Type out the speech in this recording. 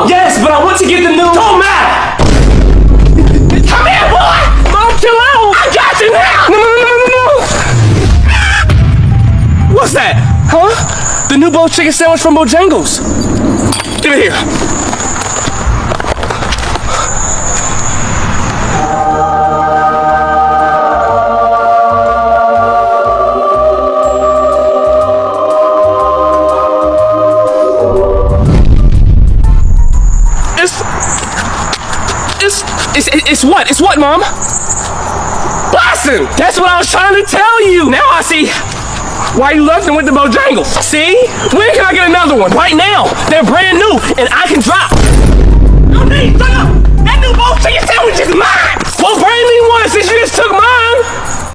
No! Yes, but I want to get the new... Don't matter! Come here, boy! Mom, chill out! I got you now! No! What's that? Huh? The new boiled chicken sandwich from Bojangles. Give it here. It's what? It's what, Mom? Boston! That's what I was trying to tell you! Now I see why you left and went to Bojangles. See? When can I get another one? Right now! They're brand new, and I can drop. No need, shut up! That new boiled chicken sandwich is mine! Well, bring me one since you just took mine!